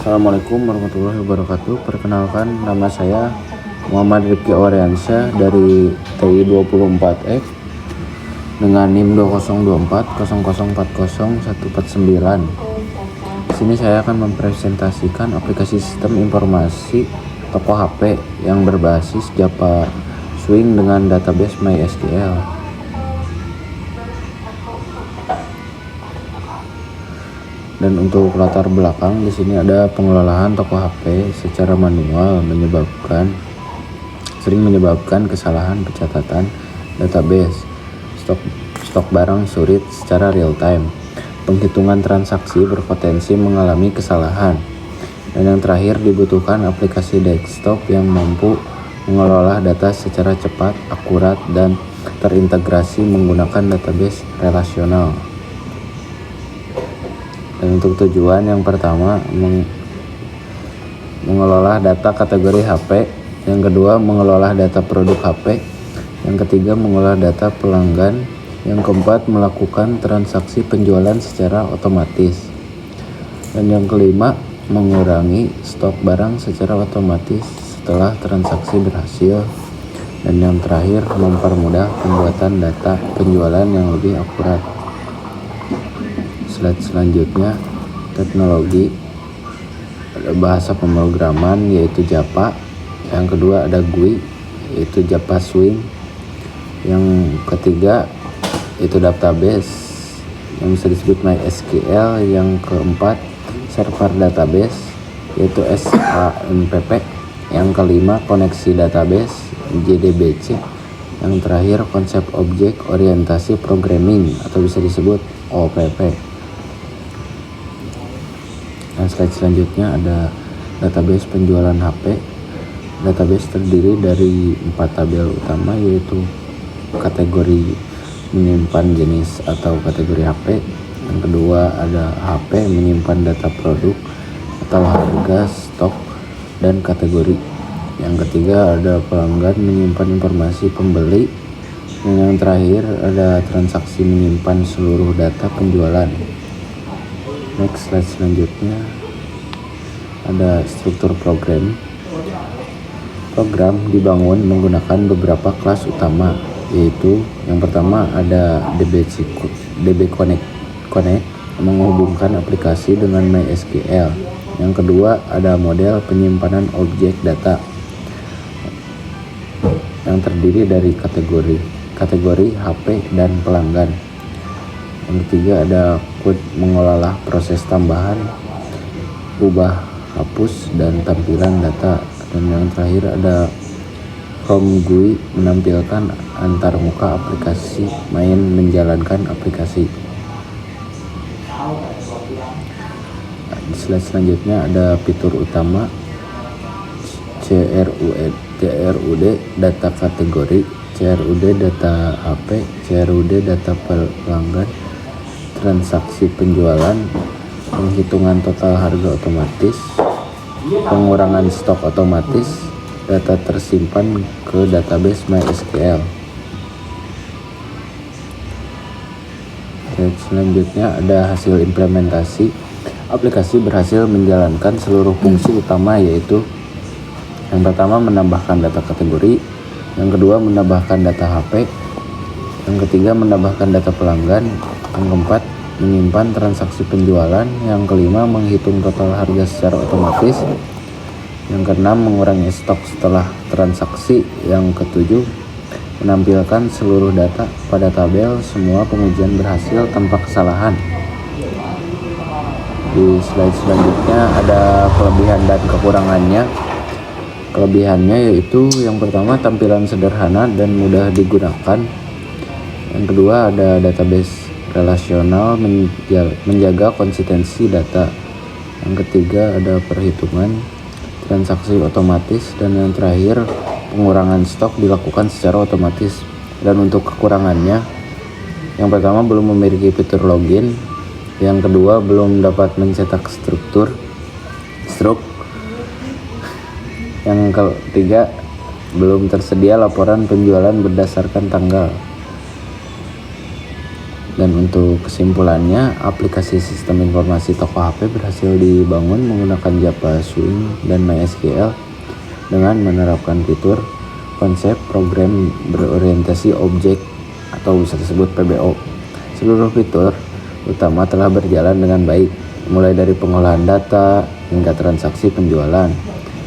Assalamualaikum warahmatullahi wabarakatuh. Perkenalkan, nama saya Muhammad Rifki Awariansyah dari TI 24X dengan NIM 20240040 Di sini saya akan mempresentasikan aplikasi sistem informasi toko HP yang berbasis Java Swing dengan database MySQL. Dan untuk latar belakang, di sini ada pengelolaan toko HP secara manual sering menyebabkan kesalahan pencatatan database, stok barang sulit secara real time, penghitungan transaksi berpotensi mengalami kesalahan, dan yang terakhir dibutuhkan aplikasi desktop yang mampu mengelola data secara cepat, akurat, dan terintegrasi menggunakan database relasional. Dan untuk tujuan yang pertama mengelola data kategori HP, yang kedua mengelola data produk HP, yang ketiga mengelola data pelanggan, yang keempat melakukan transaksi penjualan secara otomatis, dan yang kelima mengurangi stok barang secara otomatis setelah transaksi berhasil, dan yang terakhir mempermudah pembuatan data penjualan yang lebih akurat. Slide selanjutnya, teknologi, ada bahasa pemrograman yaitu Java, yang kedua ada GUI yaitu Java Swing, yang ketiga itu database yang bisa disebut MySQL, yang keempat server database yaitu SAMPP, yang kelima koneksi database JDBC, yang terakhir konsep objek orientasi programming atau bisa disebut OPP. Dan slide selanjutnya ada database penjualan HP. Database terdiri dari 4 tabel utama, yaitu kategori menyimpan jenis atau kategori HP. Yang kedua ada HP menyimpan data produk atau harga, stok, dan kategori. Yang ketiga ada pelanggan menyimpan informasi pembeli. Dan yang terakhir ada transaksi menyimpan seluruh data penjualan. Next, slide selanjutnya ada struktur program. Program dibangun menggunakan beberapa kelas utama, yaitu yang pertama ada DB Connect menghubungkan aplikasi dengan MySQL. Yang kedua ada model penyimpanan objek data yang terdiri dari kategori HP dan pelanggan. Yang ketiga ada code mengolah proses tambahan, ubah, hapus, dan tampilan data. Dan yang terakhir ada from GUI menampilkan antarmuka aplikasi main menjalankan aplikasi. Di slide selanjutnya ada fitur utama CRUD data kategori, CRUD data HP, CRUD data pelanggan, transaksi penjualan, penghitungan total harga otomatis, pengurangan stok otomatis, data tersimpan ke database MySQL. Dan selanjutnya ada hasil implementasi. Aplikasi berhasil menjalankan seluruh fungsi utama, yaitu yang pertama menambahkan data kategori, yang kedua menambahkan data HP, yang ketiga menambahkan data pelanggan, yang keempat menyimpan transaksi penjualan, yang kelima menghitung total harga secara otomatis, yang keenam mengurangi stok setelah transaksi, yang ketujuh menampilkan seluruh data pada tabel. Semua pengujian berhasil tanpa kesalahan. Di slide selanjutnya ada kelebihan dan kekurangannya. Kelebihannya yaitu yang pertama tampilan sederhana dan mudah digunakan. Yang kedua ada database relasional menjaga konsistensi data. Yang ketiga ada perhitungan transaksi otomatis, dan yang terakhir pengurangan stok dilakukan secara otomatis. Dan untuk kekurangannya, yang pertama belum memiliki fitur login, yang kedua belum dapat mencetak struk, yang ketiga belum tersedia laporan penjualan berdasarkan tanggal. Dan Dan untuk kesimpulannya, aplikasi sistem informasi toko HP berhasil dibangun menggunakan Java Swing dan MySQL dengan menerapkan fitur konsep program berorientasi objek atau bisa disebut PBO. Seluruh fitur utama telah berjalan dengan baik, mulai dari pengolahan data hingga transaksi penjualan.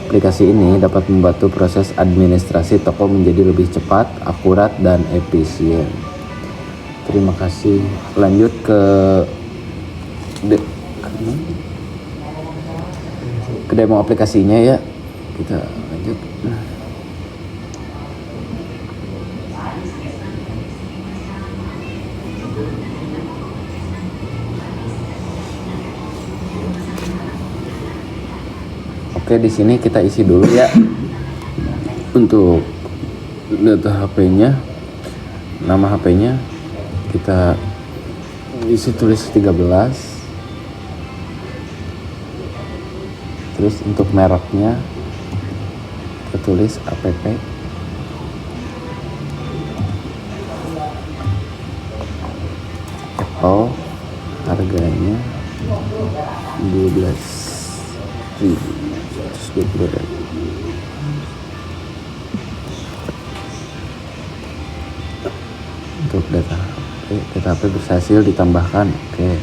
Aplikasi ini dapat membantu proses administrasi toko menjadi lebih cepat, akurat, dan efisien. Terima kasih. Lanjut ke demo aplikasinya ya. Kita lanjut. Oke, di sini kita isi dulu ya. Untuk data HP-nya, nama HP-nya kita isi tulis 13. Terus untuk mereknya kita tulis app. Apple, harganya 12.120. Untuk data HP berhasil ditambahkan. Oke,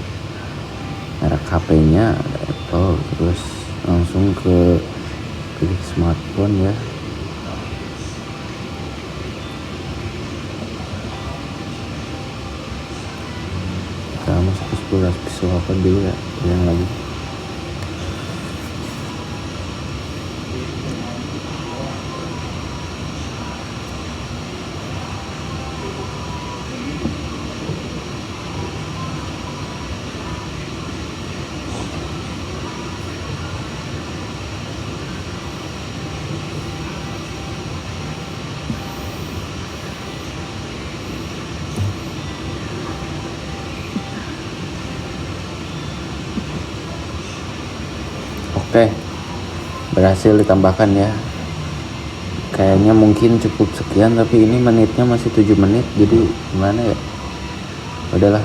merek HP-nya ada Apple. Terus langsung ke pilih smartphone ya. Kita masuk ke explorasi visual apa dulu ya, yang lagi. Oke, berhasil ditambahkan ya. Kayaknya mungkin cukup sekian, tapi ini menitnya masih 7 menit, jadi gimana ya, udahlah.